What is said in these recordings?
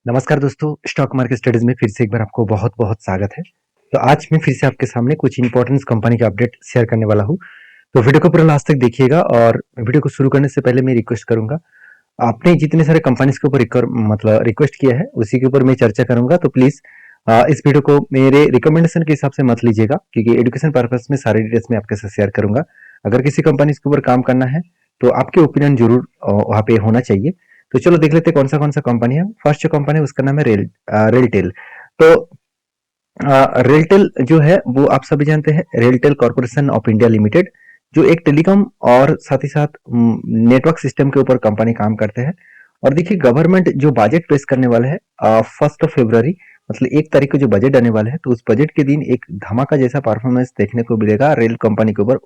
नमस्कार दोस्तों, stock market studies में फिर से एक बार आपको बहुत बहुत स्वागत है। तो आज मैं फिर से आपके सामने कुछ इंपॉर्टेंट कंपनी का अपडेट शेयर करने वाला हूँ। तो वीडियो को पूरा लास्ट तक देखिएगा और वीडियो को शुरू करने से पहले मैं रिक्वेस्ट करूंगा, आपने जितने सारे कंपनीज के ऊपर मतलब रिक्वेस्ट किया है उसी के ऊपर मैं चर्चा करूंगा। तो प्लीज इस वीडियो को मेरे रिकमेंडेशन के हिसाब से मत लीजिएगा, क्योंकि एजुकेशन पर्पज में सारी डिटेल्स मैं आपके साथ शेयर करूंगा। अगर किसी कंपनी के ऊपर काम करना है तो आपके ओपिनियन जरूर वहाँ पे होना चाहिए। तो चलो देख लेते हैं कौन सा कंपनी है। फर्स्ट जो कंपनी है उसका नाम है रेलटेल। तो रेलटेल जो है वो आप सभी जानते हैं, RailTel corporation of India limited, जो एक टेलीकॉम और साथ ही साथ नेटवर्क सिस्टम के ऊपर कंपनी काम करते हैं। और देखिए, गवर्नमेंट जो बजट पेश करने वाले है 1 फरवरी, मतलब 1 तारीख को जो बजट आने वाले है, तो उस बजट के दिन एक धमाका जैसा परफॉर्मेंस देखने को मिलेगा रेल कंपनी के ऊपर।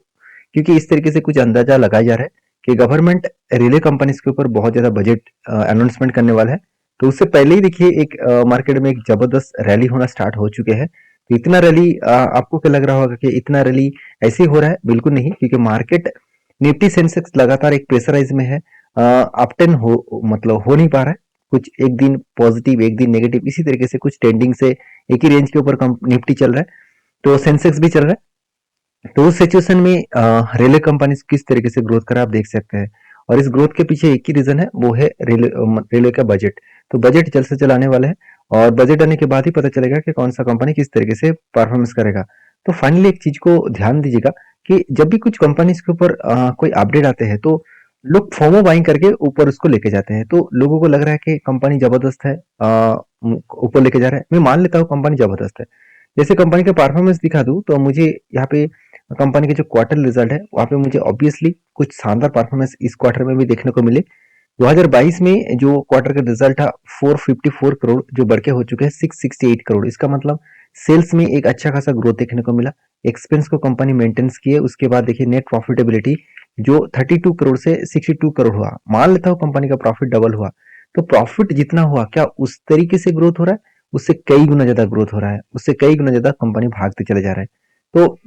क्योंकि इस तरीके से कुछ अंदाजा लगाया जा रहा है कि गवर्नमेंट रेलवे कंपनीज के ऊपर बहुत ज्यादा बजट अनाउंसमेंट करने वाला है। तो उससे पहले ही देखिए एक मार्केट में एक जबरदस्त रैली होना स्टार्ट हो चुके हैं। तो इतना रैली आपको क्या लग रहा होगा कि इतना रैली ऐसे ही हो रहा है? बिल्कुल नहीं, क्योंकि मार्केट निफ्टी सेंसेक्स लगातार एक प्रेशराइज में है। अपटेन हो मतलब हो नहीं पा रहा है। कुछ एक दिन पॉजिटिव एक दिन नेगेटिव, इसी तरीके से कुछ ट्रेंडिंग से एक ही रेंज के ऊपर निफ्टी चल रहा है, तो सेंसेक्स भी चल रहा है। तो उस सिचुएशन में रेलवे कंपनी किस तरीके से ग्रोथ कर रहा है आप देख सकते हैं। और इस ग्रोथ के पीछे एक ही रीजन है, वो है रेलवे का बजट। तो बजट जल्द से जल्द आने वाले हैं और बजट आने के बाद ही पता चलेगा कि कौन सा कंपनी किस तरीके से परफॉर्मेंस करेगा। तो फाइनली एक चीज को ध्यान दीजिएगा कि जब भी कुछ कंपनीज के ऊपर कोई अपडेट आते हैं तो लोग फोमो बाइंग करके ऊपर उसको लेके जाते हैं। तो लोगों को लग रहा है कि कंपनी जबरदस्त है, ऊपर लेके जा रहा है। मैं मान लेता हूँ कंपनी जबरदस्त है। जैसे कंपनी का परफॉर्मेंस दिखा दूं तो मुझे यहाँ पे कंपनी के जो क्वार्टर रिजल्ट है वहाँ पे मुझे ऑब्वियसली कुछ शानदार परफॉर्मेंस इस क्वार्टर में भी देखने को मिले। 2022 में जो क्वार्टर का रिजल्ट था 454 करोड़, जो बढ़ के हो चुके हैं 668 करोड़। इसका मतलब सेल्स में एक अच्छा खासा ग्रोथ देखने को मिला। एक्सपेंस को कंपनी मेंटेन्स किए। उसके बाद देखिए नेट प्रॉफिटेबिलिटी जो 32 करोड़ से 62 करोड़ हुआ। मान लेता हूँ कंपनी का प्रॉफिट डबल हुआ। तो प्रॉफिट जितना हुआ, क्या उस तरीके से ग्रोथ हो रहा है? उससे कई गुना ज्यादा ग्रोथ हो रहा है, उससे कई गुना ज्यादा कंपनी भागते चले जा रहा है। तो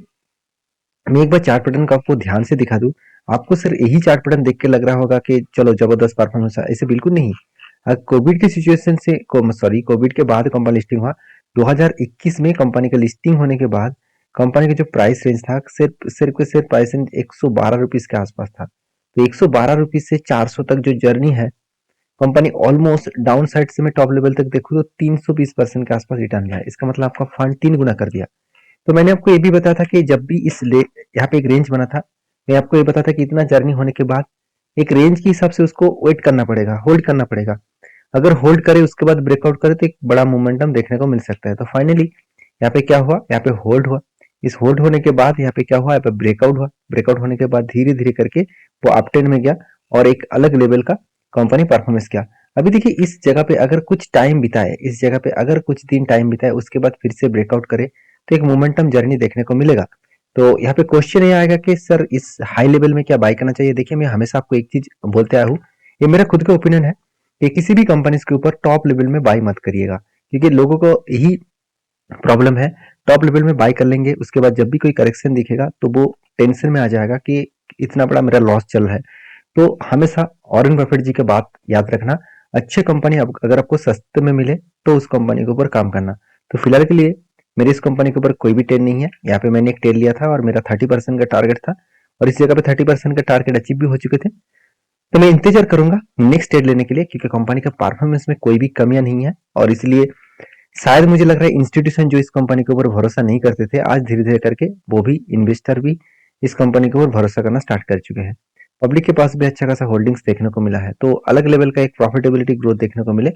मैं एक बार चार्ट पैटर्न को आपको ध्यान से दिखा दूं। आपको सिर्फ यही चार्ट पैटर्न देख के लग रहा होगा कि चलो जबरदस्त परफॉर्मेंस है, ऐसे बिल्कुल नहीं। कोविड की सिचुएशन से सॉरी, कोविड के बाद कंपनी लिस्टिंग हुआ 2021 में। कंपनी का लिस्टिंग होने के बाद कंपनी का जो प्राइस रेंज था सिर्फ प्राइस रेंज 112 रुपीज के आसपास था। तो 112 रुपीज से 400 तक जो जर्नी है, कंपनी ऑलमोस्ट डाउन साइड से मैं टॉप लेवल तक देखूँ तो 320% के आसपास रिटर्न लिया है। इसका मतलब आपका फंड 3 गुना कर दिया। तो मैंने आपको ये भी बताया था कि जब भी यहाँ पे एक रेंज बना था, मैं आपको ये बताया था कि इतना जर्नी होने के बाद एक रेंज के हिसाब से उसको वेट करना पड़ेगा, होल्ड करना पड़ेगा। अगर होल्ड करे उसके बाद ब्रेकआउट करे तो एक बड़ा मोमेंटम देखने को मिल सकता है। तो फाइनली यहाँ पे क्या हुआ, यहाँ पे होल्ड हुआ। इस होल्ड होने के बाद यहाँ पे क्या हुआ, यहाँ पे ब्रेकआउट हुआ। ब्रेकआउट होने के बाद धीरे धीरे करके वो अपट्रेंड में गया और एक अलग लेवल का कंपनी परफॉर्मेंस किया। अभी देखिए इस जगह पे अगर कुछ टाइम बिताए, इस जगह पे अगर कुछ दिन टाइम बिताए, उसके बाद फिर से ब्रेकआउट करे तो एक मोमेंटम जर्नी देखने को मिलेगा। तो यहाँ पे क्वेश्चन ये आएगा कि सर इस हाई लेवल में क्या बाय करना चाहिए? देखिए, मैं हमेशा आपको एक चीज बोलते आया हूँ, ये मेरा खुद का ओपिनियन है कि किसी भी कंपनी के ऊपर टॉप लेवल में बाय मत करिएगा, क्योंकि लोगों को यही प्रॉब्लम है। टॉप लेवल में बाय कर लेंगे, उसके बाद जब भी कोई करेक्शन दिखेगा तो वो टेंशन में आ जाएगा कि इतना बड़ा मेरा लॉस चल रहा है। तो हमेशा वॉरेन बफेट जी की बात याद रखना, अच्छे कंपनी अगर आपको सस्ते में मिले तो उस कंपनी के ऊपर काम करना। तो फिलहाल के लिए मेरे इस कंपनी के ऊपर कोई भी ट्रेड नहीं है। यहाँ पे मैंने एक ट्रेड लिया था और मेरा 30% का टारगेट था, और इस जगह पे 30% का टारगेट अचीव भी हो चुके थे। तो मैं इंतजार करूंगा नेक्स्ट ट्रेड लेने के लिए, क्योंकि कंपनी का परफॉर्मेंस में कोई भी कमियां नहीं है। और इसलिए शायद मुझे लग रहा है इंस्टीट्यूशन जो इस कंपनी के ऊपर भरोसा नहीं करते थे, आज धीरे धीरे करके वो भी इन्वेस्टर भी इस कंपनी के ऊपर भरोसा करना स्टार्ट कर चुके हैं। पब्लिक के पास भी अच्छा खासा होल्डिंग्स देखने को मिला है, तो अलग लेवल का एक प्रॉफिटेबिलिटी ग्रोथ देखने को मिले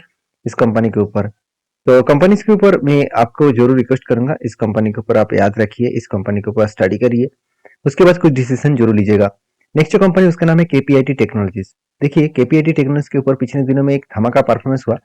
इस कंपनी के ऊपर। तो कंपनीज के ऊपर मैं आपको जरूर रिक्वेस्ट करूंगा, इस कंपनी के ऊपर आप याद रखिए, इस कंपनी के ऊपर स्टडी करिए, उसके बाद कुछ डिसीजन जरूर लीजिएगा। नेक्स्ट जो कंपनी उसका नाम है केपीआईटी टेक्नोलॉजीज। देखिए, केपीआईटी टेक्नोलॉजी के ऊपर पिछले दिनों में एक धमाका परफॉर्मेंस हुआ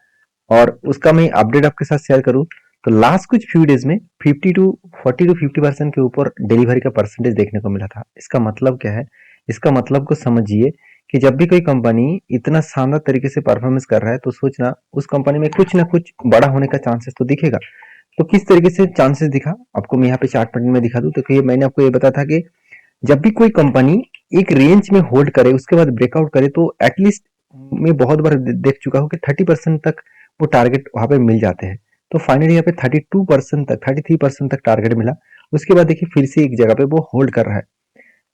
और उसका मैं अपडेट आपके साथ शेयर करूं तो लास्ट कुछ फ्यू डेज में 50 टू 50% के ऊपर डिलीवरी का परसेंटेज देखने को मिला था। इसका मतलब क्या है? इसका मतलब को समझिए कि जब भी कोई कंपनी इतना शानदार तरीके से परफॉर्मेंस कर रहा है तो सोचना उस कंपनी में कुछ ना कुछ बड़ा होने का चांसेस तो दिखेगा। तो किस तरीके से चांसेस दिखा आपको मैं यहाँ पे चार्ट पैटर्न में दिखा दूं। तो मैंने आपको ये बताया था कि जब भी कोई कंपनी एक रेंज में होल्ड करे उसके बाद ब्रेकआउट करे तो एटलीस्ट मैं बहुत बार देख चुका हूँ कि 30% तक वो टारगेट वहाँ पे मिल जाते हैं। तो फाइनली यहाँ पे 32% तक 33% तक टारगेट मिला। उसके बाद देखिए फिर से एक जगह पे वो होल्ड कर रहा है।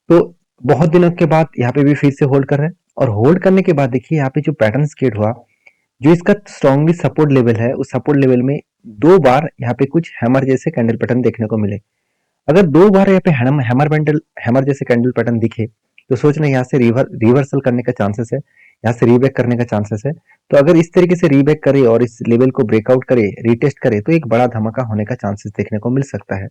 तो बहुत दिनों के बाद यहाँ पे भी फिर से होल्ड कर रहा है, और होल्ड करने के बाद देखिए यहाँ पे जो पैटर्न क्रिएट हुआ, जो इसका स्ट्रांगली सपोर्ट लेवल है, उस सपोर्ट लेवल में 2 बार यहाँ पे कुछ हैमर जैसे कैंडल पैटर्न देखने को मिले। अगर 2 बार यहाँ पे हैमर जैसे कैंडल पैटर्न दिखे, तो सोचना यहाँ से रिवर्सल करने का चांसेस है, यहाँ से रीबैक करने का चांसेस है। तो अगर इस तरीके से रीबैक करे और इस लेवल को ब्रेकआउट करे, रीटेस्ट करे, तो एक बड़ा धमाका होने का चांसेस देखने को मिल सकता है।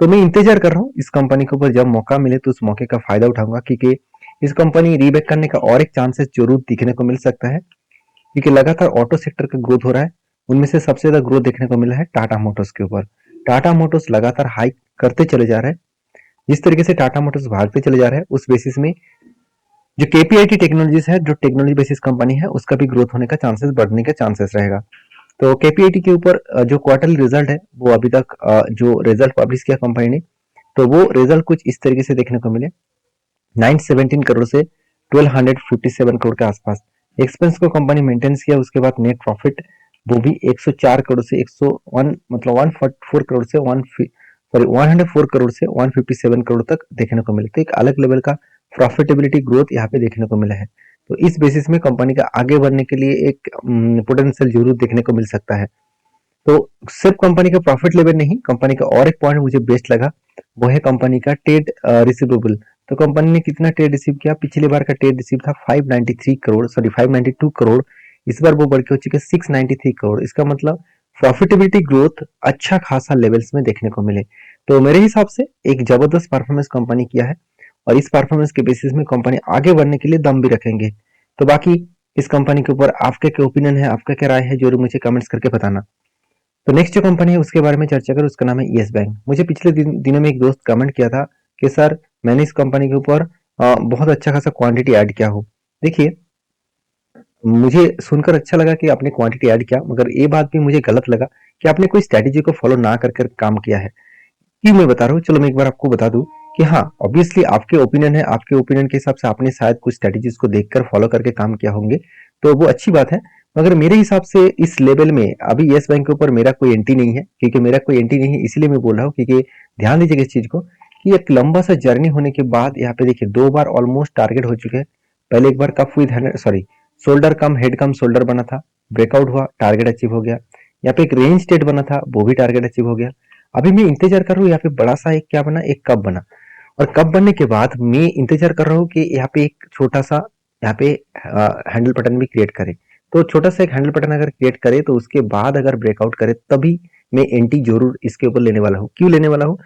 तो मैं इंतजार कर रहा हूँ इस कंपनी के ऊपर, जब मौका मिले तो उस मौके का फायदा उठाऊंगा, क्योंकि इस कंपनी रीबैक करने का और एक चांसेस जरूर दिखने को मिल सकता है, क्योंकि लगातार ऑटो सेक्टर का ग्रोथ हो रहा है। उनमें से सबसे ज्यादा ग्रोथ देखने को मिला है टाटा मोटर्स के ऊपर। टाटा मोटर्स लगातार हाइक करते चले जा रहे हैं। जिस तरीके से टाटा मोटर्स भागते चले जा रहे हैं, उस बेसिस में जो केपीआईटी टेक्नोलॉजीज है, जो टेक्नोलॉजी बेसिस कंपनी है, उसका भी ग्रोथ होने का चांसेस, बढ़ने का चांसेस रहेगा। तो केपीआईटी के ऊपर जो क्वार्टरली रिजल्ट है, वो अभी तक जो रिजल्ट पब्लिश किया कंपनी ने, तो वो रिजल्ट कुछ इस तरीके से देखने को मिले। 917 करोड़ से 1257 करोड़ के आसपास एक्सपेंस को कंपनी मेंटेन किया। उसके बाद नेट प्रॉफिट वो भी 104 करोड़ से 101 मतलब 144 करोड़ से 104 करोड़ से 157 करोड़ तक देखने को मिले। तो एक अलग लेवल का प्रॉफिटेबिलिटी ग्रोथ यहाँ पे देखने को मिला है। तो इस बेसिस में कंपनी का आगे बढ़ने के लिए एक पोटेंशियल जरूर देखने को मिल सकता है। तो सिर्फ कंपनी का प्रॉफिट लेवल नहीं, कंपनी का और एक पॉइंट मुझे बेस्ट लगा, वो है कंपनी का ट्रेड रिसीवेबल। तो कंपनी ने कितना ट्रेड रिसीव किया? पिछली बार का ट्रेड रिसीव था 592 करोड़। इस बार वो बढ़ के हो चुके 693 करोड़। इसका मतलब प्रॉफिटेबिलिटी ग्रोथ अच्छा खासा लेवल्स में देखने को मिले। तो मेरे हिसाब से एक जबरदस्त परफॉर्मेंस कंपनी किया है, और इस परफॉर्मेंस के बेसिस में कंपनी आगे बढ़ने के लिए दम भी रखेंगे। तो बाकी इस कंपनी के ऊपर आपके क्या ओपिनियन है, आपका क्या राय है, जरूर मुझे कमेंट्स करके बताना। तो नेक्स्ट जो कंपनी है उसके बारे में चर्चा करें, उसका नाम है येस बैंक। मुझे पिछले दिनों में एक दोस्त कमेंट किया था कि सर मैंने इस कंपनी के ऊपर बहुत अच्छा खासा क्वांटिटी ऐड किया हो। देखिए, मुझे सुनकर अच्छा लगा कि आपने क्वांटिटी ऐड किया, मगर ये बात भी मुझे गलत लगा कि आपने कोई स्ट्रेटेजी को फॉलो ना कर कर काम किया है। क्यों मैं बता रहा हूँ, चलो मैं एक बार आपको बता दूं कि हाँ, ऑब्वियसली आपके ओपिनियन है, आपके ओपिनियन के हिसाब से आपने शायद कुछ स्ट्रेटेजीज को देखकर फॉलो करके काम किया होंगे, तो वो अच्छी बात है। मगर मेरे हिसाब से इस लेवल में अभी येस बैंक के ऊपर मेरा कोई एंट्री नहीं है, क्योंकि मेरा कोई एंट्री नहीं है इसलिए मैं बोल रहा हूँ, क्योंकि ध्यान दीजिएगा इस चीज को कि एक लंबा सा जर्नी होने के बाद यहाँ पे देखिए 2 बार ऑलमोस्ट टारगेट हो चुके हैं। पहले एक बार cup with shoulder cum head cum shoulder बना था, ब्रेकआउट हुआ, टारगेट अचीव हो गया। यहाँ पे एक रेंज स्टेट बना था, वो भी टारगेट अचीव हो गया। अभी मैं इंतजार कर रहा हूँ यहाँ पे बड़ा सा एक क्या बना, एक कप बना, और कप बनने के बाद मैं इंतजार कर रहा हूँ कि यहाँ पे एक छोटा सा यहाँ पे हैंडल पैटर्न भी क्रिएट करे। तो छोटा सा एक हैंडल पैटर्न अगर क्रिएट करे, तो उसके बाद अगर ब्रेकआउट करे, तभी मैं एंटी जरूर इसके ऊपर लेने वाला हूँ। क्यों लेने वाला हूँ,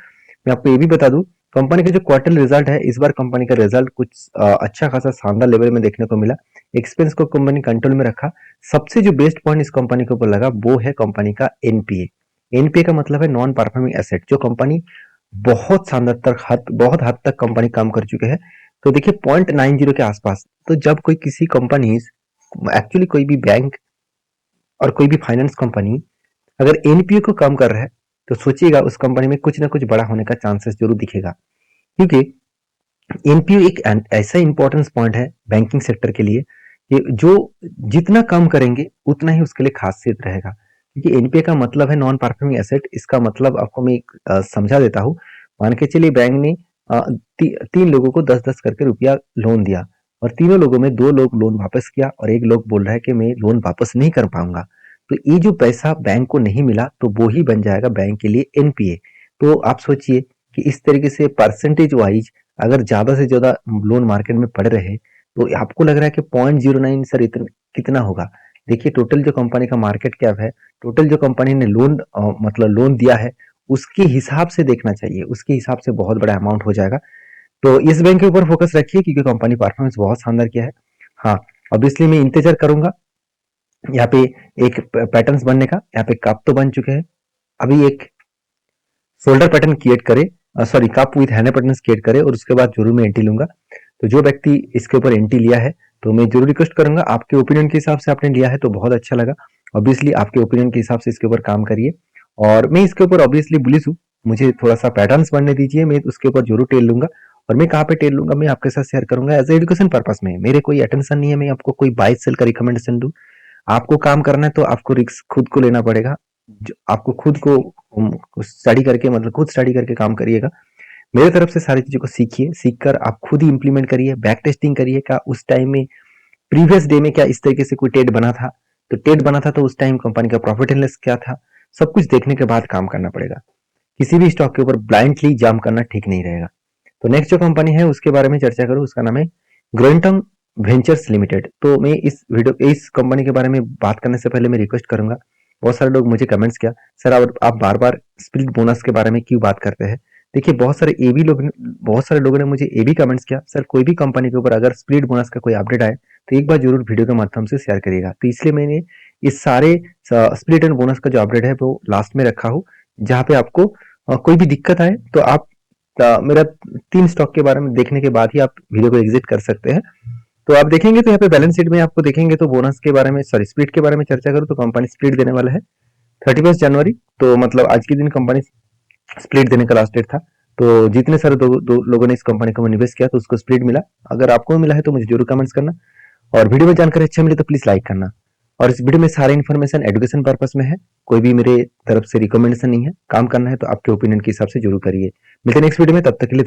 मैं आपको ये भी बता दूं, कंपनी का जो क्वार्टर रिजल्ट है, इस बार कंपनी का रिजल्ट कुछ अच्छा खासा शानदार लेवल में देखने को मिला। एक्सपेंस को कंपनी कंट्रोल में रखा। सबसे जो बेस्ट पॉइंट इस कंपनी के ऊपर लगा, वो है कंपनी का एनपीए। एनपीए का मतलब है नॉन परफॉर्मिंग एसेट, जो कंपनी बहुत हद तक कंपनी काम कर चुके हैं। तो देखिए 0.90 के आसपास। तो जब कोई किसी कंपनी, एक्चुअली कोई भी बैंक और कोई भी फाइनेंस कंपनी अगर एनपीए को कम कर रहा है, तो सोचिएगा उस कंपनी में कुछ ना कुछ बड़ा होने का चांसेस जरूर दिखेगा। क्योंकि एनपीए एक ऐसा इंपॉर्टेंस पॉइंट है बैंकिंग सेक्टर के लिए कि जो जितना कम करेंगे उतना ही उसके लिए खासियत रहेगा। क्योंकि एनपीए का मतलब है नॉन परफॉर्मिंग एसेट। इसका मतलब आपको मैं समझा देता हूँ। मान के चलिए बैंक ने 3 लोगों को 10-10 करके रुपया लोन दिया, और तीनों लोगों में 2 लोग लोन वापस किया, और एक लोग बोल रहा है कि मैं लोन वापस नहीं कर पाऊंगा। तो ये जो पैसा बैंक को नहीं मिला, तो वो ही बन जाएगा बैंक के लिए एनपीए। तो आप सोचिए कि इस तरीके से परसेंटेज वाइज अगर ज्यादा से ज्यादा लोन मार्केट में पड़ रहे, तो आपको लग रहा है कि 0.09 सर इतना कितना होगा। देखिए टोटल जो कंपनी का मार्केट कैप है, टोटल जो कंपनी ने लोन मतलब लोन दिया है, उसके हिसाब से देखना चाहिए, उसके हिसाब से बहुत बड़ा अमाउंट हो जाएगा। तो इस बैंक के ऊपर फोकस रखिए, क्योंकि कंपनी परफॉर्मेंस बहुत शानदार किया है। हाँ, ऑब्वियसली मैं इंतजार करूंगा यहाँ पे एक पैटर्न्स बनने का। यहाँ पे कप तो बन चुके हैं, अभी एक शोल्डर पैटर्न क्रिएट करे, sorry cup with handle pattern create करे, और उसके बाद जरूर मैं एंट्री लूंगा। तो जो व्यक्ति इसके ऊपर एंट्री लिया है, तो मैं जरूर रिक्वेस्ट करूंगा, आपके ओपिनियन के हिसाब से आपने लिया है तो बहुत अच्छा लगा। ऑब्वियसली आपके ओपिनियन के हिसाब से इसके ऊपर काम करिए, और मैं इसके ऊपर ऑब्वियसली बुलिश हूँ। मुझे थोड़ा सा पैटर्न्स बनने दीजिए, मैं उसके ऊपर जरूर टेल लूंगा। और मैं कहाँ पे टेल लूंगा, मैं आपके साथ शेयर करूंगा एज ए एजुकेशन पर्पस में। मेरे कोई अटेंशन नहीं है मैं आपको कोई बाय सेल का रिकमेंडेशन दूं। आपको काम करना है तो आपको रिस्क खुद को लेना पड़ेगा। आपको खुद को स्टडी करके मतलब खुद स्टडी करके काम करिएगा। मेरे तरफ से सारी चीज़ों को सीखिए, सीखकर आप खुद ही इम्प्लीमेंट करिए, बैक टेस्टिंग करिए का उस टाइम में प्रीवियस डे में क्या इस तरीके से कोई टेट बना था, तो टेट बना था तो उस टाइम कंपनी का प्रॉफिट एंड लॉस क्या था, सब कुछ देखने के बाद काम करना पड़ेगा। किसी भी स्टॉक के ऊपर ब्लाइंडली जंप करना ठीक नहीं रहेगा। तो नेक्स्ट जो कंपनी है उसके बारे में चर्चा करूँ, उसका नाम है ग्रोइंटम वेंचर्स लिमिटेड। तो मैं इस कंपनी के बारे में बात करने से पहले मैं रिक्वेस्ट करूंगा, बहुत सारे लोग मुझे कमेंट्स किया, सर आप बार बार स्प्लिट बोनस के बारे में क्यों बात करते हैं। देखिए बहुत सारे लोगों ने मुझे ये भी कमेंट्स किया, सर कोई भी कंपनी के ऊपर अगर स्प्लिट बोनस का कोई अपडेट आए तो एक बार जरूर वीडियो के माध्यम से शेयर करिएगा। तो इसलिए मैंने इस सारे स्प्लिट एंड बोनस का जो अपडेट है वो लास्ट में रखा हूँ, जहाँ पे आपको कोई भी दिक्कत आए तो आप मेरा 3 स्टॉक के बारे में देखने के बाद ही आप वीडियो को एग्जिट कर सकते हैं। तो आप देखेंगे तो यहाँ पे बैलेंस शीट में आपको देखेंगे तो बोनस के बारे में स्प्लिट के बारे में चर्चा करूँ तो कंपनी स्प्लिट देने वाला है 31 जनवरी। तो मतलब आज के दिन कंपनी स्प्लिट देने का लास्ट डेट था। तो जितने सारे दो लोगों ने इस कंपनी को निवेश किया तो उसको स्प्लिट मिला। अगर आपको मिला है तो मुझे जरूर कमेंट्स करना, और वीडियो में जानकारी अच्छा मिले तो प्लीज लाइक करना। और इस वीडियो में सारे इन्फॉर्मेशन एजुकेशन पर्पस में है, कोई भी मेरे तरफ से रिकमेंडेशन नहीं है। काम करना है तो आपके ओपिनियन के हिसाब से जरूर करिए। मिलते हैं नेक्स्ट वीडियो में, तब तक के लिए